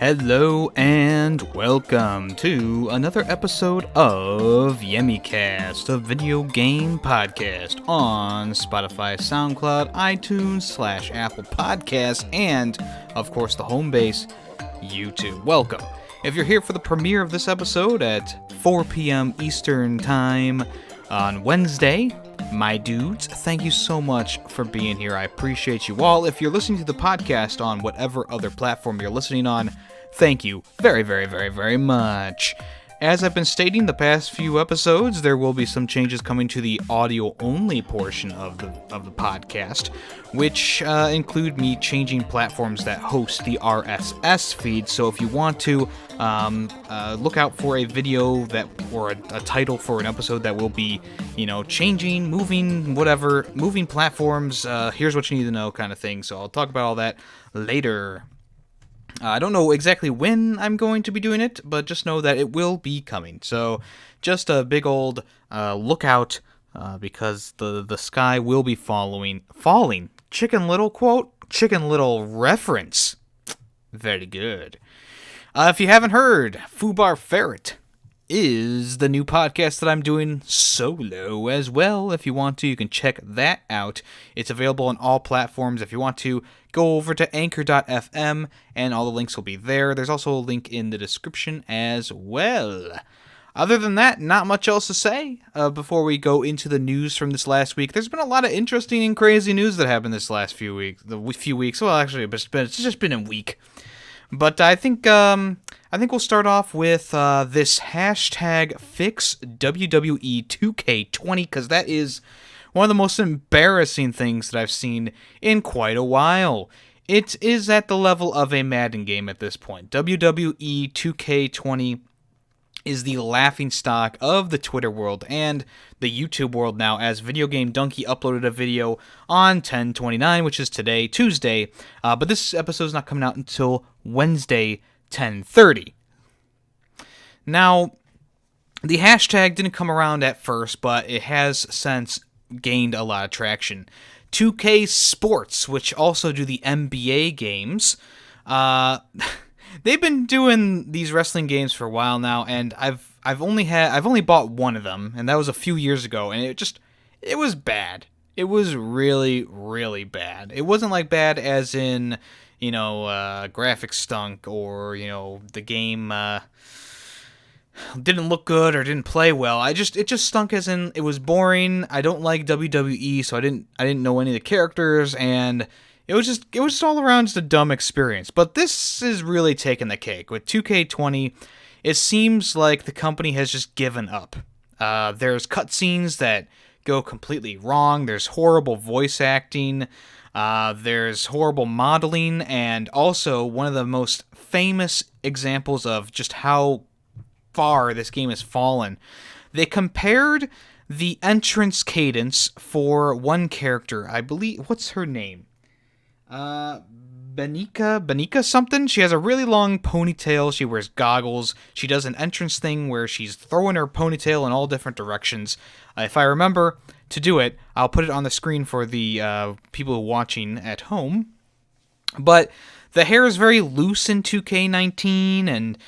Hello and welcome to another episode of YemmyCast, a video game podcast on Spotify, SoundCloud, iTunes, /Apple Podcasts, and, of course, the home base, YouTube. Welcome. If you're here for the premiere of this episode at 4 p.m. Eastern Time on Wednesday, my dudes, thank you so much for being here. I appreciate you all. If you're listening to the podcast on whatever other platform you're listening on, thank you very, very, very, very much. As I've been stating the past few episodes, there will be some changes coming to the audio-only portion of the podcast, which include me changing platforms that host the RSS feed. So if you want to look out for a video that or a title for an episode that will be, changing, moving platforms, here's what you need to know kind of thing. So I'll talk about all that later. I don't know exactly when I'm going to be doing it, but just know that it will be coming. So just a big old lookout because the sky will be falling. Chicken Little quote, Chicken Little reference. Very good. If you haven't heard, Fubar Ferret is the new podcast that I'm doing solo as well. If you want to, you can check that out. It's available on all platforms. If you want to, go over to anchor.fm and all the links will be there. There's also a link in the description as well. Other than that, not much else to say before we go into the news from this last week. There's been a lot of interesting and crazy news that happened this last few weeks. Well, actually, it's just been a week. But I think we'll start off with this hashtag fix WWE 2K20, because that is one of the most embarrassing things that I've seen in quite a while. It is at the level of a Madden game at this point. WWE 2K20 is the laughingstock of the Twitter world and the YouTube world now, as Video Game Donkey uploaded a video on 10/29, which is today, Tuesday, but this episode is not coming out until Wednesday, 10/30. Now, the hashtag didn't come around at first, but it has since gained a lot of traction. 2K Sports, which also do the NBA games, they've been doing these wrestling games for a while now, and I've only bought one of them, and that was a few years ago, and it was bad. It was really, really bad. It wasn't like bad as in, graphics stunk, or, the game didn't look good or didn't play well. It just stunk as in it was boring. I don't like WWE, so I didn't know any of the characters, and it was just all around just a dumb experience. But this is really taking the cake. With 2K20, it seems like the company has just given up. There's cutscenes that go completely wrong. There's horrible voice acting. There's horrible modeling. And also, one of the most famous examples of just how far this game has fallen, they compared the entrance cadence for one character. I believe, what's her name? Benika something. She has a really long ponytail. She wears goggles. She does an entrance thing where she's throwing her ponytail in all different directions. If I remember to do it, I'll put it on the screen for the people watching at home. But the hair is very loose in 2K19, and,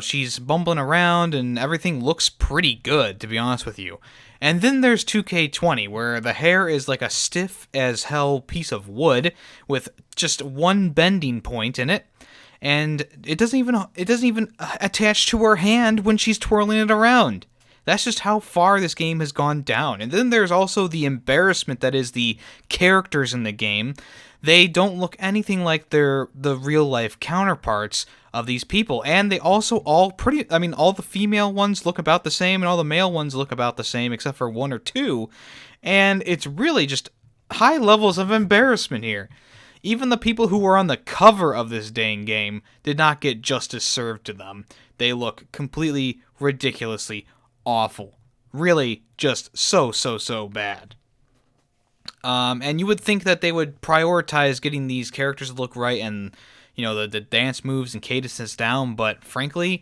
she's bumbling around, and everything looks pretty good, to be honest with you. And then there's 2K20, where the hair is like a stiff as hell piece of wood with just one bending point in it, and it doesn't even attach to her hand when she's twirling it around. That's just how far this game has gone down. And then there's also the embarrassment that is the characters in the game. They don't look anything like the real life counterparts of these people, and they also all the female ones look about the same, and all the male ones look about the same, except for one or two, and it's really just high levels of embarrassment here. Even the people who were on the cover of this dang game did not get justice served to them. They look completely ridiculously awful. Really just so bad. And you would think that they would prioritize getting these characters to look right and, the dance moves and cadences down, but frankly,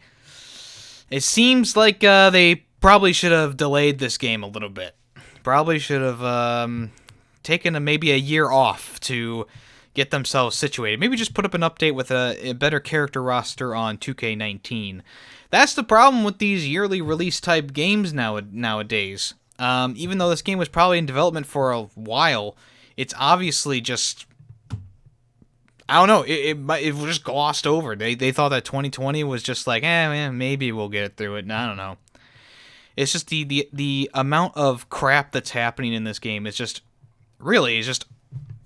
it seems like they probably should have delayed this game a little bit. Probably should have taken maybe a year off to get themselves situated. Maybe just put up an update with a better character roster on 2K19. That's the problem with these yearly release type games nowadays. Even though this game was probably in development for a while, it's obviously just, I don't know, it was just glossed over. They thought that 2020 was just like, maybe we'll get through it. I don't know. It's just the amount of crap that's happening in this game is just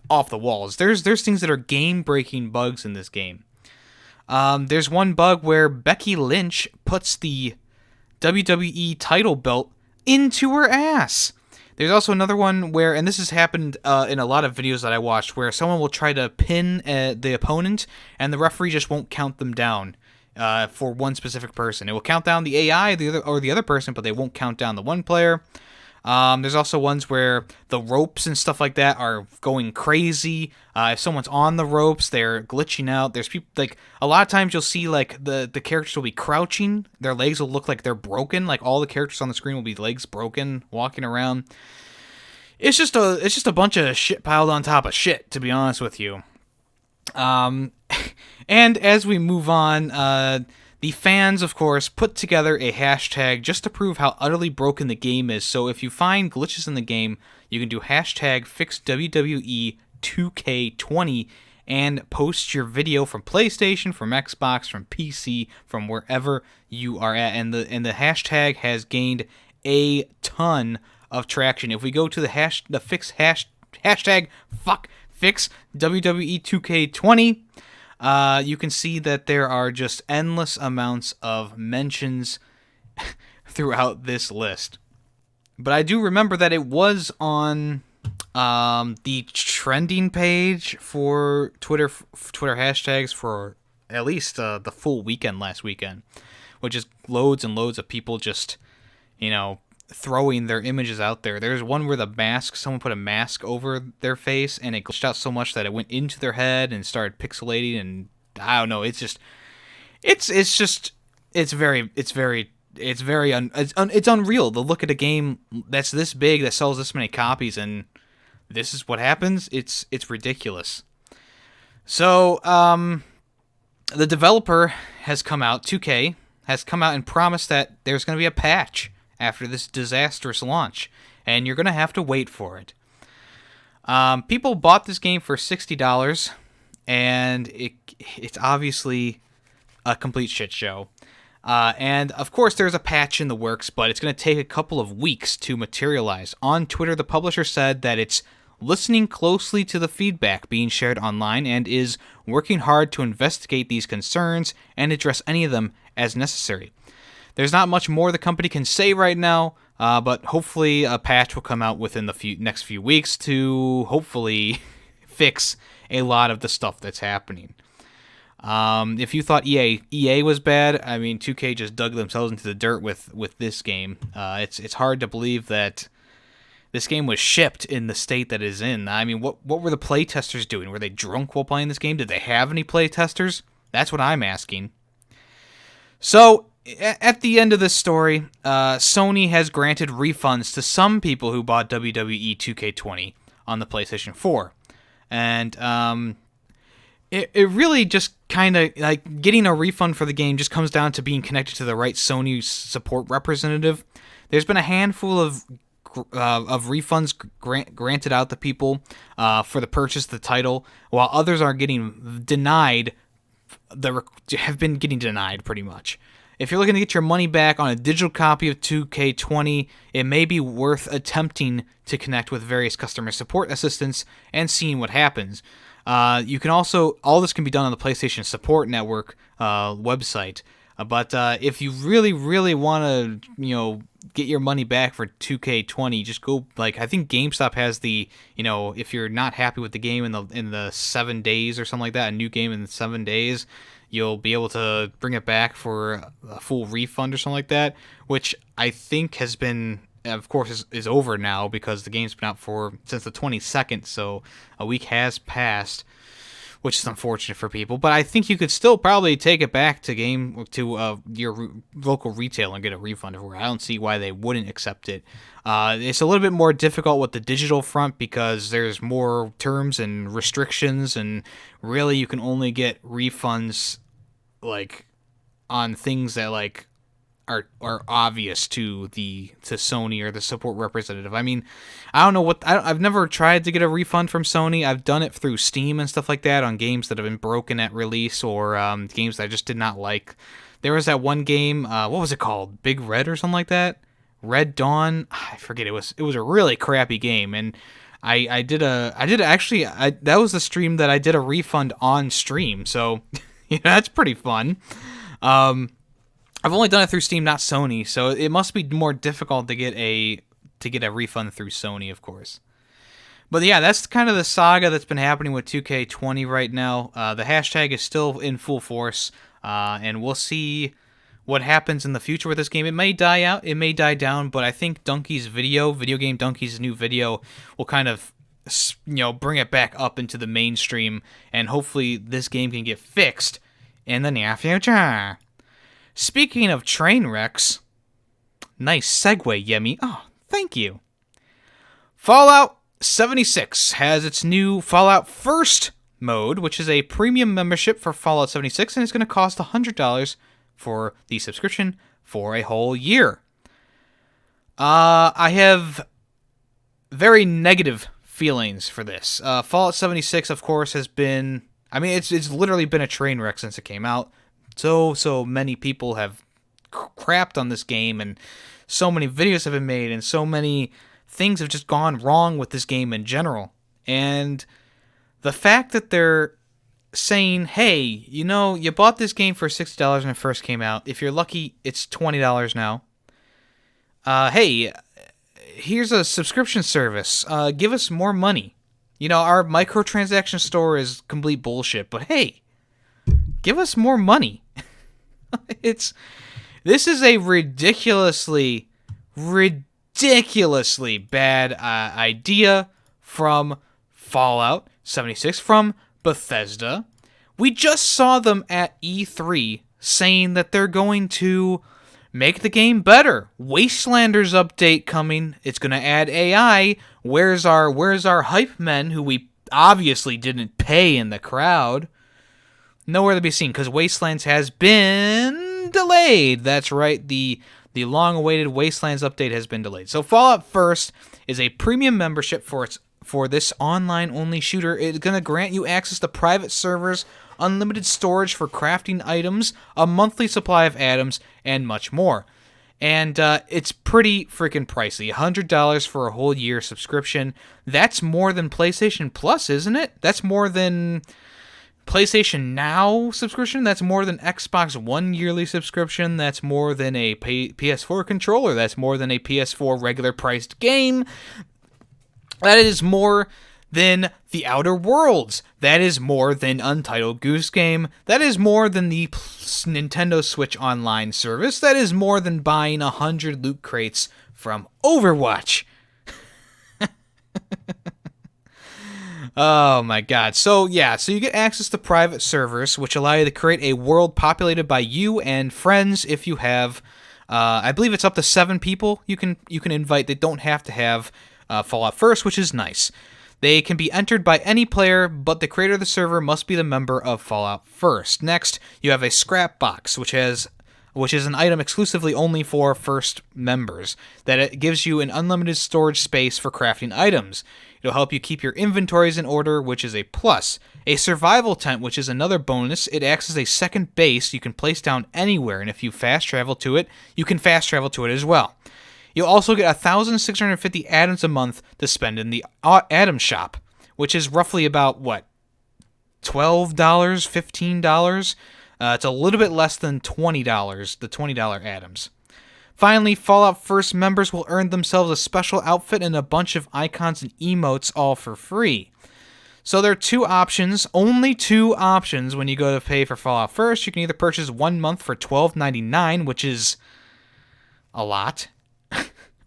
off the walls. There's things that are game-breaking bugs in this game. There's one bug where Becky Lynch puts the WWE title belt into her ass. There's also another one where, and this has happened in a lot of videos that I watched, where someone will try to pin the opponent, and the referee just won't count them down for one specific person. It will count down the AI, the other person, but they won't count down the one player. There's also ones where the ropes and stuff like that are going crazy. If someone's on the ropes, they're glitching out. There's people, like, a lot of times you'll see, like, the characters will be crouching. Their legs will look like they're broken. Like, all the characters on the screen will be legs broken, walking around. It's just a bunch of shit piled on top of shit, to be honest with you. And as we move on, the fans, of course, put together a hashtag just to prove how utterly broken the game is. So if you find glitches in the game, you can do hashtag fix WWE 2K20 and post your video from PlayStation, from Xbox, from PC, from wherever you are at. And the hashtag has gained a ton of traction. If we go to the hashtag fix WWE 2K20, you can see that there are just endless amounts of mentions throughout this list. But I do remember that it was on the trending page for Twitter hashtags for at least the full weekend last weekend, which is loads and loads of people just, throwing their images out there. There's one where someone put a mask over their face, and it glitched out so much that it went into their head and started pixelating, and I don't know. It's unreal to look at a game that's this big, that sells this many copies, and this is what happens. It's ridiculous. So, the developer has come out, 2K, has come out and promised that there's going to be a patch after this disastrous launch, and you're going to have to wait for it. People bought this game for $60, and it's obviously a complete shit show. And, of course, there's a patch in the works, but it's going to take a couple of weeks to materialize. On Twitter, the publisher said that it's listening closely to the feedback being shared online and is working hard to investigate these concerns and address any of them as necessary. There's not much more the company can say right now, but hopefully a patch will come out within the next few weeks to hopefully fix a lot of the stuff that's happening. If you thought EA was bad, I mean, 2K just dug themselves into the dirt with this game. It's hard to believe that this game was shipped in the state that it is in. I mean, what were the playtesters doing? Were they drunk while playing this game? Did they have any playtesters? That's what I'm asking. So, at the end of this story, Sony has granted refunds to some people who bought WWE 2K20 on the PlayStation 4. And it really just kind of, like, getting a refund for the game just comes down to being connected to the right Sony support representative. There's been a handful of refunds granted out to people for the purchase of the title, while others are getting denied, have been getting denied pretty much. If you're looking to get your money back on a digital copy of 2K20, it may be worth attempting to connect with various customer support assistants and seeing what happens. You can also, all this can be done on the PlayStation Support Network website. But if you really, really want to, get your money back for 2K20, just go, I think GameStop has the, if you're not happy with the game in the 7 days or something like that, a new game in 7 days, you'll be able to bring it back for a full refund or something like that, which I think has been, of course, is over now because the game's been out since the 22nd, so a week has passed. which is unfortunate for people. But I think you could still probably take it back to your local retail and get a refund. I don't see why they wouldn't accept it. It's a little bit more difficult with the digital front because there's more terms and restrictions, and really you can only get refunds like on things that like are obvious to Sony or the support representative. I mean, I don't know I've never tried to get a refund from Sony. I've done it through Steam and stuff like that on games that have been broken at release or games that I just did not like. There was that one game, what was it called? Big Red or something like that? Red Dawn? I forget. It was a really crappy game, and that was the stream that I did a refund on stream. So that's pretty fun. I've only done it through Steam, not Sony, so it must be more difficult to get a refund through Sony, of course. But yeah, that's kind of the saga that's been happening with 2K20 right now. The hashtag is still in full force, and we'll see what happens in the future with this game. It may die out, it may die down, but I think Donkey's video game Donkey's new video, will kind of bring it back up into the mainstream, and hopefully this game can get fixed in the near future. Speaking of train wrecks, nice segue, Yemmy. Oh, thank you. Fallout 76 has its new Fallout First mode, which is a premium membership for Fallout 76, and it's going to cost $100 for the subscription for a whole year. I have very negative feelings for this. Fallout 76, of course, has been... I mean, it's literally been a train wreck since it came out. So many people have crapped on this game, and so many videos have been made, and so many things have just gone wrong with this game in general. And the fact that they're saying, hey, you bought this game for $60 when it first came out. If you're lucky, it's $20 now. Hey, here's a subscription service. Give us more money. Our microtransaction store is complete bullshit, but hey, give us more money. This is a ridiculously bad idea from Fallout 76, from Bethesda. We just saw them at E3 saying that they're going to make the game better. Wastelanders update coming. It's going to add AI. Where's our hype men who we obviously didn't pay in the crowd? Nowhere to be seen, because Wastelands has been delayed. That's right, the long-awaited Wastelands update has been delayed. So Fallout First is a premium membership for this online-only shooter. It's going to grant you access to private servers, unlimited storage for crafting items, a monthly supply of items, and much more. And it's pretty freaking pricey. $100 for a whole year subscription. That's more than PlayStation Plus, isn't it? That's more than PlayStation Now subscription. That's more than Xbox One yearly subscription. That's more than a PS4 controller. That's more than a PS4 regular priced game. That is more than The Outer Worlds. That is more than Untitled Goose Game. That is more than the Nintendo Switch Online service. That is more than buying 100 loot crates from Overwatch. Oh my god. So you get access to private servers, which allow you to create a world populated by you and friends if you have, I believe it's up to 7 people you can invite. They don't have to have Fallout First, which is nice. They can be entered by any player, but the creator of the server must be the member of Fallout First. Next, you have a scrap box, which is an item exclusively only for First members, that it gives you an unlimited storage space for crafting items. It'll help you keep your inventories in order, which is a plus. A survival tent, which is another bonus. It acts as a second base you can place down anywhere, and if you fast travel to it, you can fast travel to it as well. You'll also get 1,650 atoms a month to spend in the Atom Shop, which is roughly about, $12, $15? It's a little bit less than $20, the $20 atoms. Finally, Fallout First members will earn themselves a special outfit and a bunch of icons and emotes, all for free. So there are only two options when you go to pay for Fallout First. You can either purchase 1 month for $12.99, which is a lot,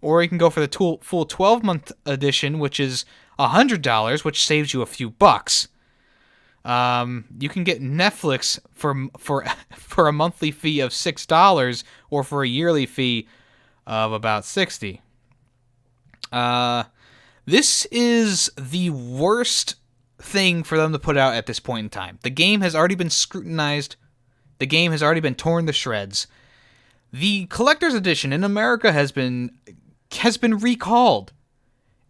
or you can go for the full 12-month edition, which is $100, which saves you a few bucks. You can get Netflix for a monthly fee of $6 or for a yearly fee of about $60. This is the worst thing for them to put out at this point in time. The game has already been scrutinized. The game has already been torn to shreds. The collector's edition in America has been recalled.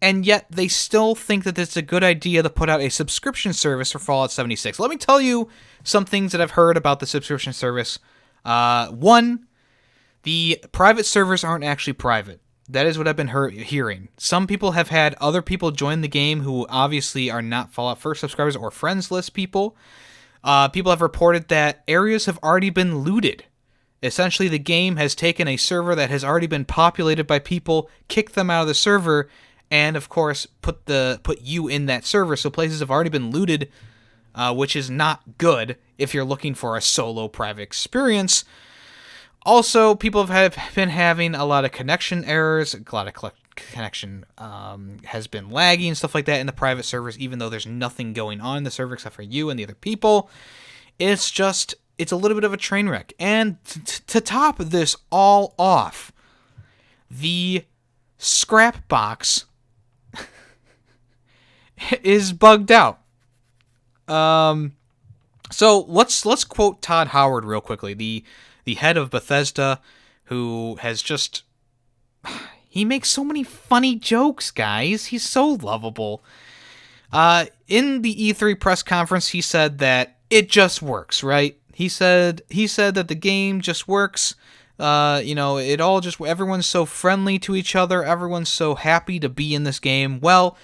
And yet they still think that it's a good idea to put out a subscription service for Fallout 76. Let me tell you some things that I've heard about the subscription service. One, the private servers aren't actually private. That is what I've been hearing. Some people have had other people join the game who obviously are not Fallout First subscribers or friends list people. People have reported that areas have already been looted. Essentially, the game has taken a server that has already been populated by people, kicked them out of the server, and of course put you in that server. So places have already been looted, which is not good if you're looking for a solo private experience. Also, people have been having a lot of connection errors. A lot of connection has been laggy and stuff like that in the private servers, even though there's nothing going on in the server except for you and the other people. It's a little bit of a train wreck. And to top this all off, the scrap box is bugged out. So let's quote Todd Howard real quickly, the head of Bethesda, who has he makes so many funny jokes, guys. He's so lovable. In the E3 press conference, he said that it just works, right? He said that the game just works. It all just, everyone's so friendly to each other. Everyone's so happy to be in this game. Well,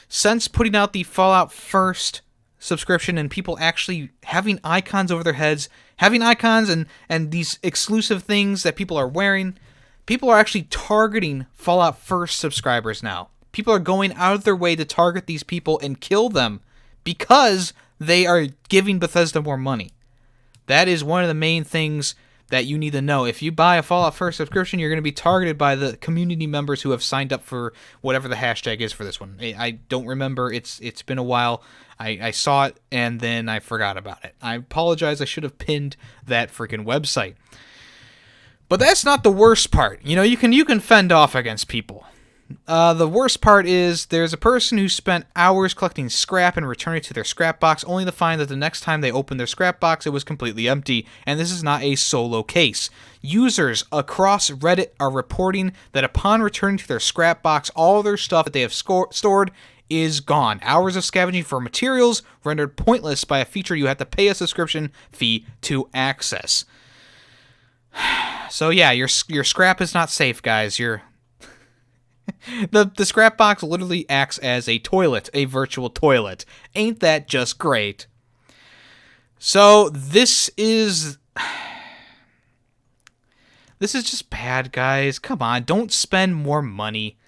since putting out the Fallout First subscription and people actually having icons over their heads, having icons and these exclusive things that people are wearing, people are actually targeting Fallout First subscribers now. People are going out of their way to target these people and kill them because they are giving Bethesda more money. That is one of the main things that you need to know. If you buy a Fallout First subscription, you're going to be targeted by the community members who have signed up for whatever the hashtag is for this one. I don't remember. It's been a while. I saw it and then I forgot about it. I apologize. I should have pinned that freaking website. But that's not the worst part. You can fend off against people. The worst part is there's a person who spent hours collecting scrap and returning it to their scrap box, only to find that the next time they opened their scrap box, it was completely empty. And this is not a solo case. Users across Reddit are reporting that upon returning to their scrap box, all their stuff that they have stored is gone. Hours of scavenging for materials rendered pointless by a feature you have to pay a subscription fee to access. So yeah, your scrap is not safe, guys. The scrap box literally acts as a toilet, a virtual toilet. Ain't that just great? So this is just bad, guys. Come on, don't spend more money.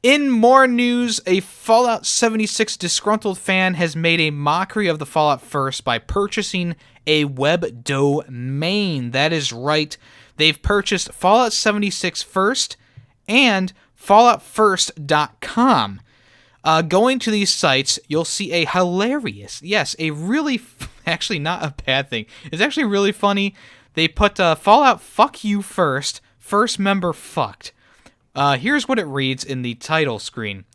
In more news, a Fallout 76 disgruntled fan has made a mockery of the Fallout First by purchasing a web domain. That is right. They've purchased Fallout 76 First and FalloutFirst.com. Going to these sites, you'll see a hilarious, actually not a bad thing. It's actually really funny. They put Fallout fuck you first member fucked. Here's what it reads in the title screen,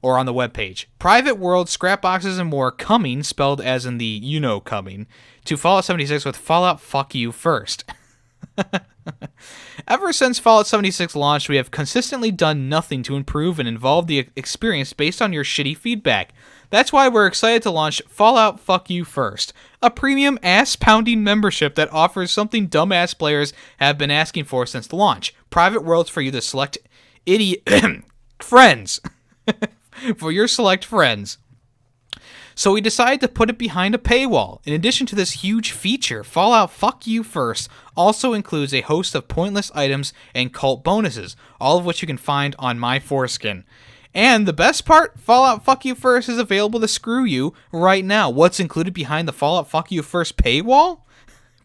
or on the webpage. Private world, scrap boxes, and more coming, spelled as in the coming, to Fallout 76 with Fallout fuck you first. Ever since Fallout 76 launched, we have consistently done nothing to improve and involve the experience based on your shitty feedback. That's why we're excited to launch Fallout Fuck You First, a premium ass-pounding membership that offers something dumbass players have been asking for since the launch. Private worlds for you to select idiot friends. For your select friends. So we decided to put it behind a paywall. In addition to this huge feature, Fallout Fuck You First also includes a host of pointless items and cult bonuses, all of which you can find on my foreskin. And the best part, Fallout Fuck You First is available to screw you right now. What's included behind the Fallout Fuck You First paywall?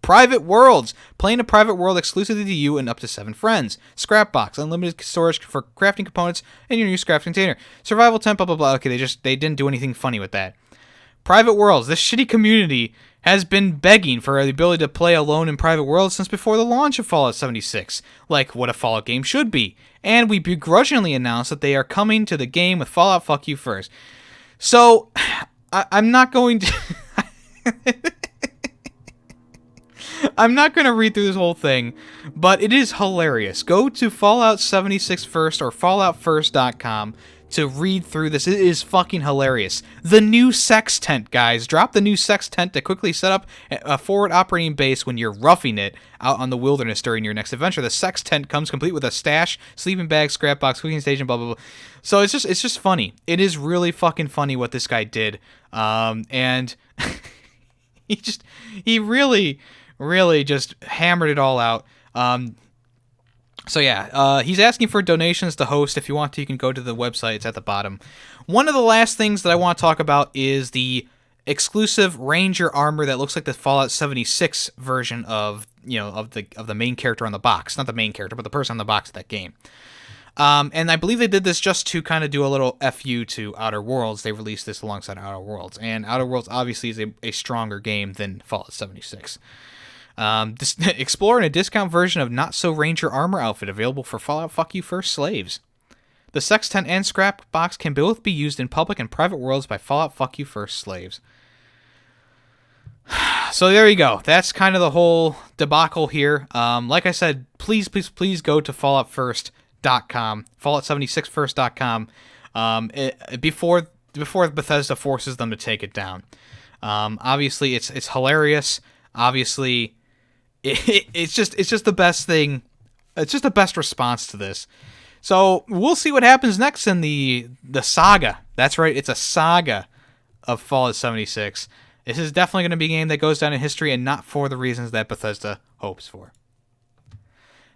Private worlds. Playing a private world exclusively to you and up to 7 friends. Scrap box. Unlimited storage for crafting components and your new scrap container. Survival temp, blah, blah, blah. Okay, they didn't do anything funny with that. Private worlds. This shitty community has been begging for the ability to play alone in private worlds since before the launch of Fallout 76, like what a Fallout game should be. And we begrudgingly announced that they are coming to the game with Fallout Fuck You First. So, I'm not going to... I'm not going to read through this whole thing, but it is hilarious. Go to Fallout 76 First or FalloutFirst.com to read through this. It is fucking hilarious. The new sex tent, guys. Drop the new sex tent to quickly set up a forward operating base when you're roughing it out on the wilderness during your next adventure. The sex tent comes complete with a stash, sleeping bag, scrap box, cooking station, blah, blah, blah. So it's just funny. It is really fucking funny what this guy did. And he really just hammered it all out. So yeah, he's asking for donations to host. If you want to, you can go to the website. It's at the bottom. One of the last things that I want to talk about is the exclusive Ranger armor that looks like the Fallout 76 version of the main character on the box. Not the main character, but the person on the box of that game. And I believe they did this just to kind of do a little FU to Outer Worlds. They released this alongside Outer Worlds. And Outer Worlds obviously is a stronger game than Fallout 76. Explore in a discount version of Not So Ranger armor outfit available for Fallout Fuck You First slaves. The sex tent and scrap box can both be used in public and private worlds by Fallout Fuck You First slaves. So there you go. That's kind of the whole debacle here. Like I said, please go to FalloutFirst.com, Fallout76First.com, before Bethesda forces them to take it down. Obviously, it's hilarious. Obviously, it's just the best thing. It's just the best response to this. So we'll see what happens next in the saga. That's right, it's a saga of Fallout 76. This is definitely going to be a game that goes down in history, and not for the reasons that Bethesda hopes for.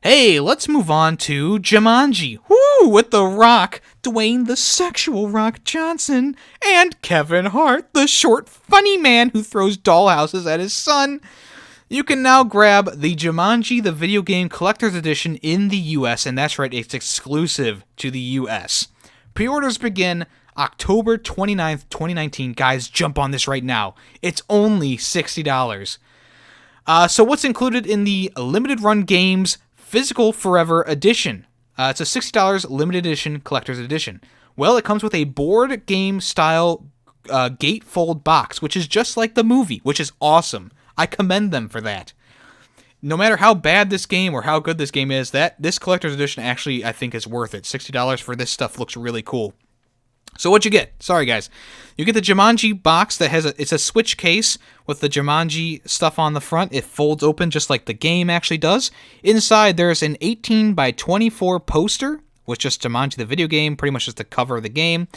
Hey, let's move on to Jumanji. Woo! With The Rock, Dwayne the Sexual Rock Johnson, and Kevin Hart, the short, funny man who throws dollhouses at his son. You can now grab the Jumanji, the video game collector's edition in the US, and that's right, it's exclusive to the US. Pre-orders begin October 29th, 2019. Guys, jump on this right now. It's only $60. So what's included in the limited run games Physical Forever Edition? It's a $60 limited edition collector's edition. Well, it comes with a board game style gatefold box, which is just like the movie, which is awesome. I commend them for that. No matter how bad this game or how good this game is, this collector's edition actually, I think, is worth it. $60 for this stuff looks really cool. So what'd you get? Sorry, guys. You get the Jumanji box that it's a Switch case with the Jumanji stuff on the front. It folds open just like the game actually does. Inside, there's an 18 by 24 poster with just Jumanji the video game, pretty much just the cover of the game.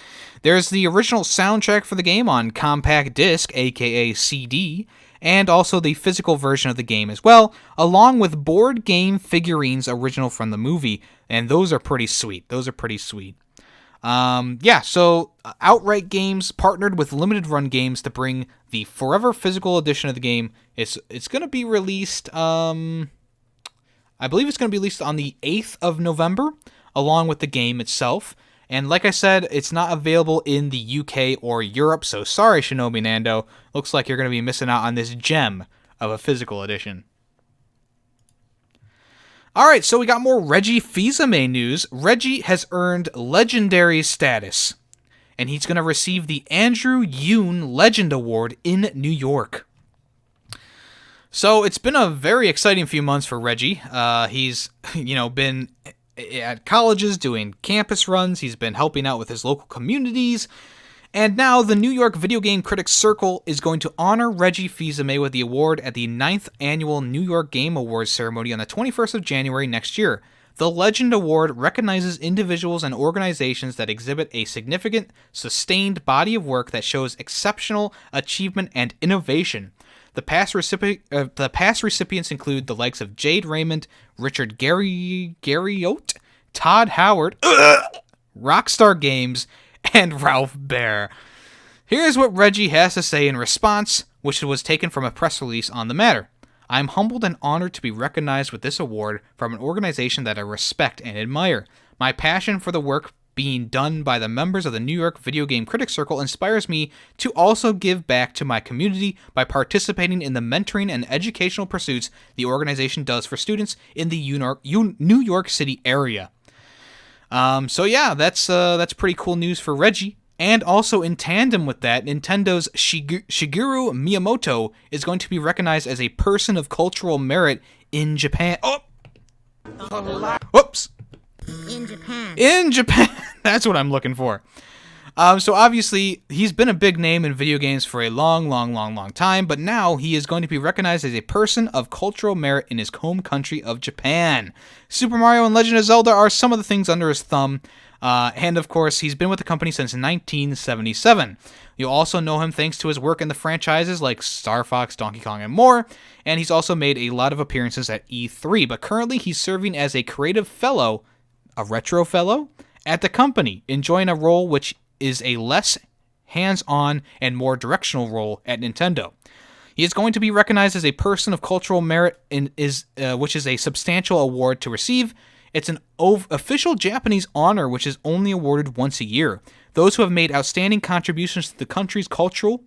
There's the original soundtrack for the game on compact disc, aka CD, and also the physical version of the game as well, along with board game figurines original from the movie, and those are pretty sweet. So Outright Games partnered with Limited Run Games to bring the Forever Physical Edition of the game. It's going to be released, I believe it's going to be released on the 8th of November, along with the game itself. And like I said, it's not available in the UK or Europe, so sorry, Shinobi Nando. Looks like you're going to be missing out on this gem of a physical edition. Alright, so we got more Reggie Fils-Aimé news. Reggie has earned legendary status, and he's going to receive the Andrew Yoon Legend Award in New York. So it's been a very exciting few months for Reggie. He's, been at colleges doing campus runs. He's been helping out with his local communities. And now the New York Video Game Critics Circle is going to honor Reggie Fils-Aimé with the award at the 9th Annual New York Game Awards ceremony on the 21st of January next year. The Legend Award recognizes individuals and organizations that exhibit a significant, sustained body of work that shows exceptional achievement and innovation. The past recipients include the likes of Jade Raymond, Richard Garriotte, Todd Howard, Rockstar Games, and Ralph Baer. Here's what Reggie has to say in response, which was taken from a press release on the matter. I am humbled and honored to be recognized with this award from an organization that I respect and admire. My passion for the work being done by the members of the New York Video Game Critics Circle inspires me to also give back to my community by participating in the mentoring and educational pursuits the organization does for students in the New York City area. So yeah, that's pretty cool news for Reggie. And also in tandem with that, Nintendo's Shigeru Miyamoto is going to be recognized as a person of cultural merit in Japan. Oh! Whoops! In Japan! That's what I'm looking for. So obviously, he's been a big name in video games for a long time, but now he is going to be recognized as a person of cultural merit in his home country of Japan. Super Mario and Legend of Zelda are some of the things under his thumb, and of course, he's been with the company since 1977. You'll also know him thanks to his work in the franchises like Star Fox, Donkey Kong, and more, and he's also made a lot of appearances at E3, but currently he's serving as a creative fellow, a retro fellow, at the company, enjoying a role which is a less hands-on and more directional role at Nintendo. He is going to be recognized as a person of cultural merit, which is a substantial award to receive. It's an official Japanese honor which is only awarded once a year. Those who have made outstanding contributions to the country's culture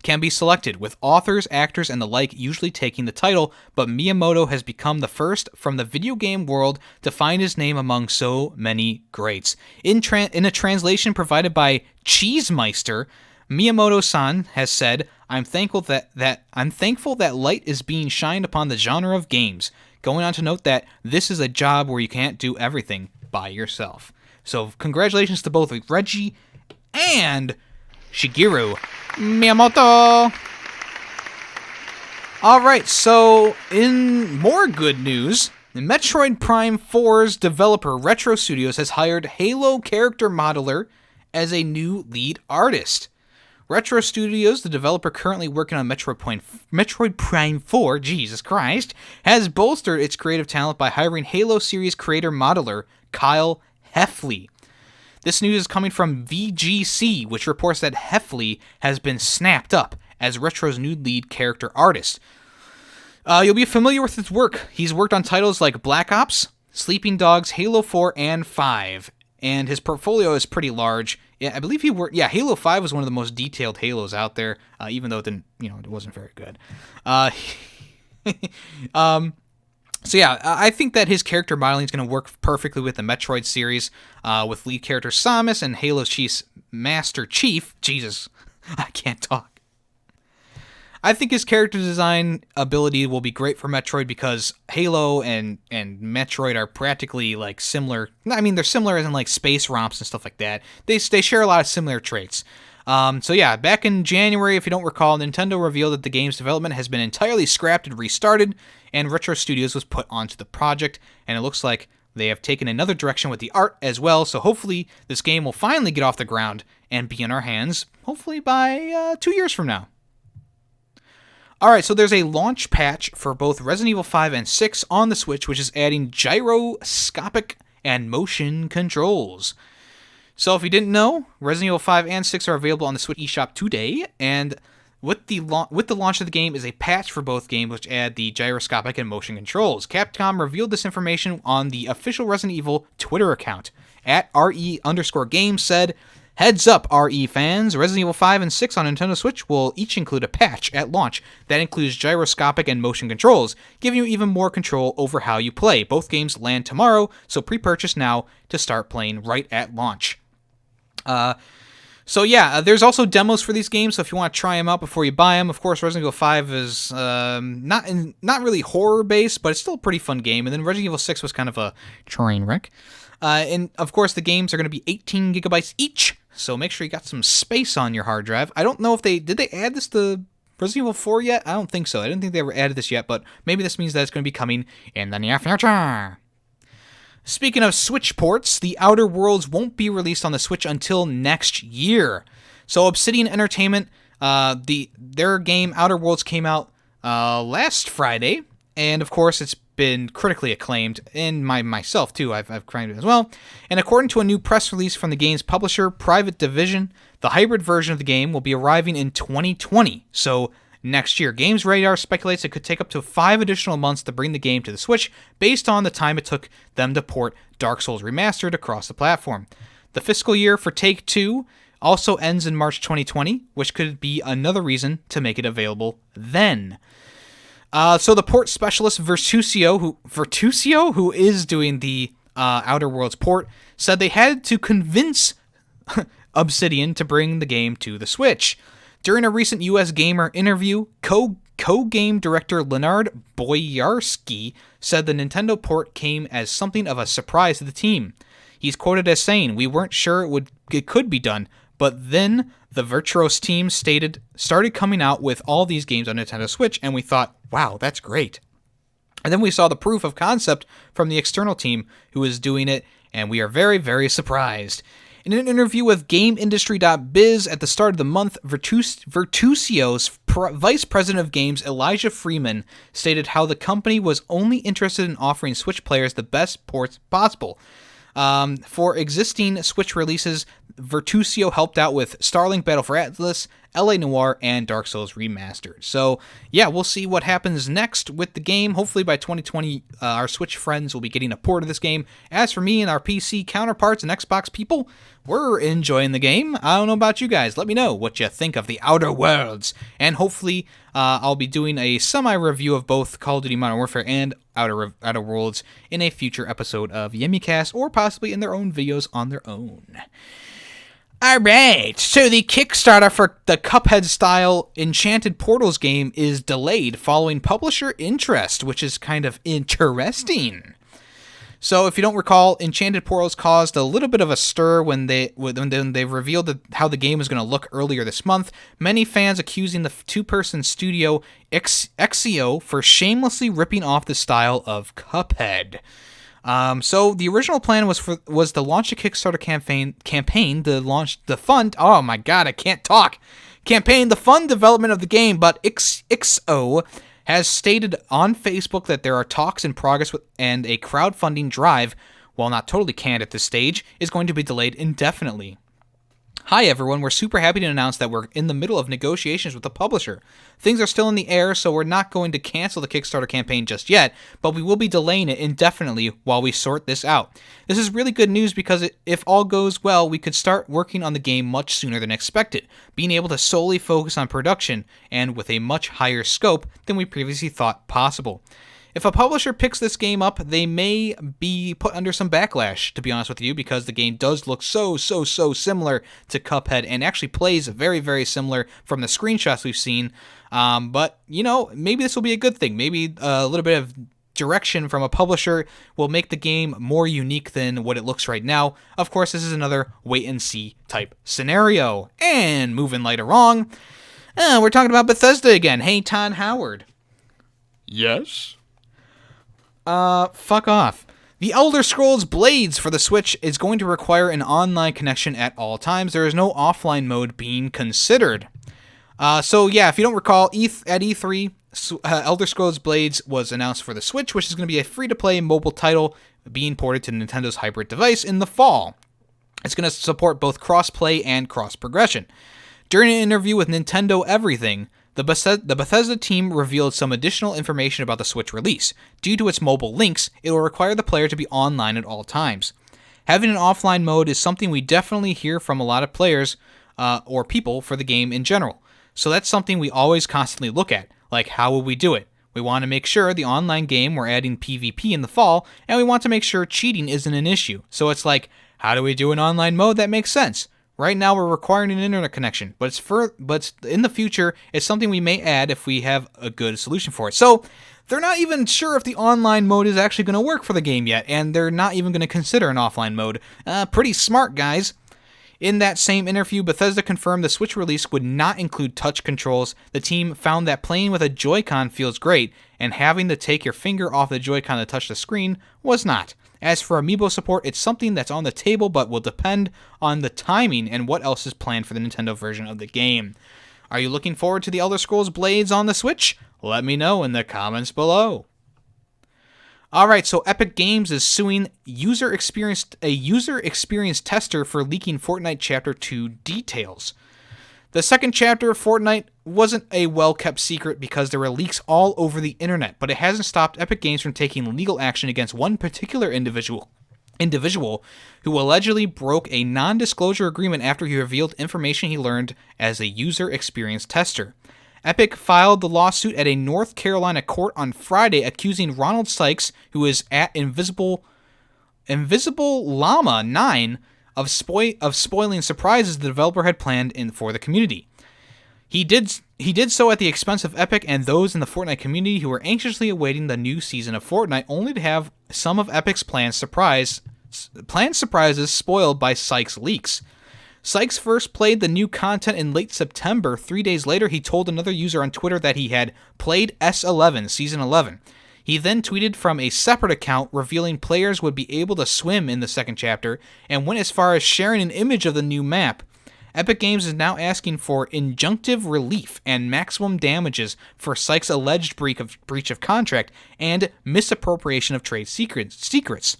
can be selected, with authors, actors, and the like usually taking the title, but Miyamoto has become the first from the video game world to find his name among so many greats. In a translation provided by Cheesemeister, Miyamoto-san has said, I'm thankful that light is being shined upon the genre of games, going on to note that this is a job where you can't do everything by yourself. So congratulations to both Reggie and Shigeru Miyamoto. Alright, so in more good news, Metroid Prime 4's developer Retro Studios has hired Halo character modeler as a new lead artist. Retro Studios, the developer currently working on Metroid Prime 4, Jesus Christ, has bolstered its creative talent by hiring Halo series creator modeler Kyle Heffley. This news is coming from VGC, which reports that Heffley has been snapped up as Retro's new lead character artist. You'll be familiar with his work. He's worked on titles like Black Ops, Sleeping Dogs, Halo 4, and 5, and his portfolio is pretty large. Yeah, I believe Halo 5 was one of the most detailed Halos out there, even though it wasn't very good. So yeah, I think that his character modeling is going to work perfectly with the Metroid series, with lead character Samus and Halo's Master Chief. Jesus, I can't talk. I think his character design ability will be great for Metroid because Halo and Metroid are practically like similar. I mean, they're similar as in like space romps and stuff like that. They share a lot of similar traits. So yeah, back in January, if you don't recall, Nintendo revealed that the game's development has been entirely scrapped and restarted, and Retro Studios was put onto the project, and it looks like they have taken another direction with the art as well, so hopefully this game will finally get off the ground and be in our hands, hopefully by 2 years from now. Alright, so there's a launch patch for both Resident Evil 5 and 6 on the Switch, which is adding gyroscopic and motion controls. So if you didn't know, Resident Evil 5 and 6 are available on the Switch eShop today, and with the launch of the game is a patch for both games which add the gyroscopic and motion controls. Capcom revealed this information on the official Resident Evil Twitter account. At @RE_games said, "Heads up, RE fans, Resident Evil 5 and 6 on Nintendo Switch will each include a patch at launch that includes gyroscopic and motion controls, giving you even more control over how you play. Both games land tomorrow, so pre-purchase now to start playing right at launch." So yeah, there's also demos for these games, so if you want to try them out before you buy them. Of course, Resident Evil 5 is not really horror-based, but it's still a pretty fun game, and then Resident Evil 6 was kind of a train wreck. And of course, the games are going to be 18 gigabytes each, so make sure you got some space on your hard drive. I don't know if did they add this to Resident Evil 4 yet? I don't think so. I didn't think they ever added this yet, but maybe this means that it's going to be coming in the near future. Speaking of Switch ports, The Outer Worlds won't be released on the Switch until next year. So Obsidian Entertainment, their game Outer Worlds came out last Friday, and of course it's been critically acclaimed, and myself too, I've cried it as well. And according to a new press release from the game's publisher, Private Division, the hybrid version of the game will be arriving in 2020. So next year. Games Radar speculates it could take up to 5 additional months to bring the game to the Switch based on the time it took them to port Dark Souls Remastered across the platform. The fiscal year for Take-Two also ends in March 2020, which could be another reason to make it available then. So the port specialist Vertusio, who is doing the Outer Worlds port, said they had to convince Obsidian to bring the game to the Switch. During a recent US Gamer interview, co-game director Leonard Boyarsky said the Nintendo port came as something of a surprise to the team. He's quoted as saying, "We weren't sure it could be done, but then the Virtuos team started coming out with all these games on Nintendo Switch, and we thought, wow, that's great." And then we saw the proof of concept from the external team who is doing it, and we are very, very surprised. In an interview with GameIndustry.biz at the start of the month, Vertusio's Vice President of Games, Elijah Freeman, stated how the company was only interested in offering Switch players the best ports possible. For existing Switch releases, Vertusio helped out with Starlink Battle for Atlas, LA Noire, and Dark Souls Remastered. So, yeah, we'll see what happens next with the game. Hopefully by 2020, our Switch friends will be getting a port of this game. As for me and our PC counterparts and Xbox people, we're enjoying the game. I don't know about you guys. Let me know what you think of the Outer Worlds. And hopefully, I'll be doing a semi-review of both Call of Duty Modern Warfare and Outer Worlds in a future episode of YemmyCast, or possibly in their own videos on their own. Alright, so the Kickstarter for the Cuphead-style Enchanted Portals game is delayed following publisher interest, which is kind of interesting. So, if you don't recall, Enchanted Portals caused a little bit of a stir when they revealed how the game was going to look earlier this month. Many fans accusing the two-person studio Exio for shamelessly ripping off the style of Cuphead. So the original plan was to launch a Kickstarter campaign to launch the fund. Oh my god, I can't talk. Campaign the fund development of the game, but XO has stated on Facebook that there are talks in progress and a crowdfunding drive, while not totally canned at this stage, is going to be delayed indefinitely. Hi everyone, we're super happy to announce that we're in the middle of negotiations with the publisher. Things are still in the air, so we're not going to cancel the Kickstarter campaign just yet, but we will be delaying it indefinitely while we sort this out. This is really good news because if all goes well, we could start working on the game much sooner than expected, being able to solely focus on production and with a much higher scope than we previously thought possible. If a publisher picks this game up, they may be put under some backlash, to be honest with you, because the game does look so similar to Cuphead and actually plays very, very similar from the screenshots we've seen. But, you know, maybe this will be a good thing. Maybe a little bit of direction from a publisher will make the game more unique than what it looks right now. Of course, this is another wait-and-see type scenario. And moving right along, we're talking about Bethesda again. Hey, Todd Howard. Yes? Fuck off. The Elder Scrolls Blades for the Switch is going to require an online connection at all times. There is no offline mode being considered. So yeah, if you don't recall, at E3, Elder Scrolls Blades was announced for the Switch, which is going to be a free-to-play mobile title being ported to Nintendo's hybrid device in the fall. It's going to support both cross-play and cross-progression. During an interview with Nintendo Everything, the Bethesda team revealed some additional information about the Switch release. Due to its mobile links, it will require the player to be online at all times. Having an offline mode is something we definitely hear from a lot of players or people for the game in general. So that's something we always constantly look at, like how will we do it? We want to make sure the online game we're adding PvP in the fall, and we want to make sure cheating isn't an issue. So it's like, how do we do an online mode that makes sense? Right now, we're requiring an internet connection, but in the future, it's something we may add if we have a good solution for it. So, they're not even sure if the online mode is actually going to work for the game yet, and they're not even going to consider an offline mode. Pretty smart, guys. In that same interview, Bethesda confirmed the Switch release would not include touch controls. The team found that playing with a Joy-Con feels great, and having to take your finger off the Joy-Con to touch the screen was not. As for Amiibo support, it's something that's on the table but will depend on the timing and what else is planned for the Nintendo version of the game. Are you looking forward to the Elder Scrolls Blades on the Switch? Let me know in the comments below. Alright, so Epic Games is suing a user experience tester for leaking Fortnite Chapter 2 details. The second chapter of Fortnite wasn't a well-kept secret because there were leaks all over the internet, but it hasn't stopped Epic Games from taking legal action against one particular individual who allegedly broke a non-disclosure agreement after he revealed information he learned as a user experience tester. Epic filed the lawsuit at a North Carolina court on Friday, accusing Ronald Sykes, who is at Invisible Llama 9, of spoiling surprises the developer had planned for the community. He did so at the expense of Epic and those in the Fortnite community who were anxiously awaiting the new season of Fortnite, only to have some of Epic's planned surprises spoiled by Sykes' leaks. Sykes first played the new content in late September. 3 days later, he told another user on Twitter that he had played S11, Season 11. He then tweeted from a separate account revealing players would be able to swim in the second chapter and went as far as sharing an image of the new map. Epic Games is now asking for injunctive relief and maximum damages for Sykes' alleged breach of contract and misappropriation of trade secrets.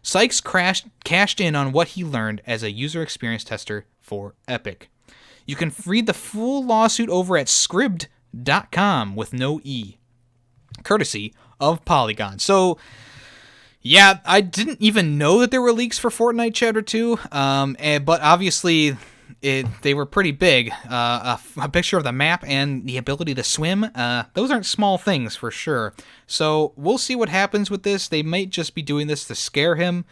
Sykes cashed in on what he learned as a user experience tester for Epic. You can read the full lawsuit over at scribd.com with no E, courtesy of Polygon. So, yeah, I didn't even know that there were leaks for Fortnite Chapter 2, but obviously they were pretty big. A picture of the map and the ability to swim, those aren't small things for sure. So we'll see what happens with this. They might just be doing this to scare him.